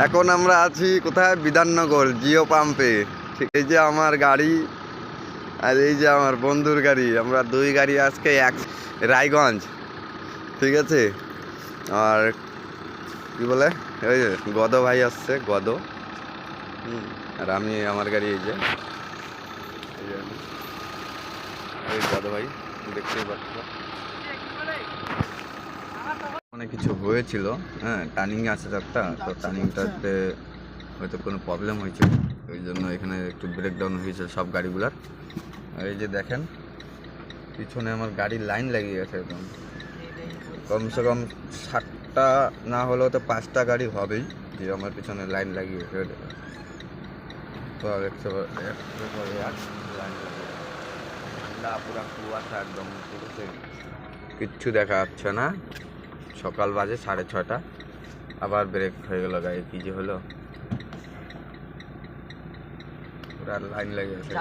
এখন আমরা আছি কোথায়? বিধাননগর জিও পাম্পে। ঠিক, এই যে আমার গাড়ি আর এই যে আমার বন্ধুর গাড়ি, আমরা দুই গাড়ি আজকে এক রায়গঞ্জ। ঠিক আছে, আর কি বলে ওই যে গদ ভাই আসছে, গদ। আর আমি আমার গাড়ি এই যে এই গদ ভাই দেখতেই পাচ্ছ। অনেক কিছু হয়েছিল, হ্যাঁ, টার্নিং আছে একটা, তো টার্নিংটাতে হয়তো কোনো প্রবলেম হয়েছে, ওই জন্য এখানে একটু ব্রেকডাউন হয়েছে সব গাড়িগুলার। আর এই যে দেখেন পিছনে আমার গাড়ির লাইন লাগিয়ে গেছে একদম, কমসে কম 60টা না হলেও তো 5টা গাড়ি হবেই যে আমার পিছনে লাইন লাগিয়ে গেছে। তো লাইন ঠান্ডা, পুরা কুয়াশা একদম, ঠিক আছে, কিচ্ছু দেখা যাচ্ছে না। সকাল বাজে 6:30, আবার ব্রেক হয়ে গেল গাড়ি, কি যে হলো, পুরা লাইন লেগে গেছে।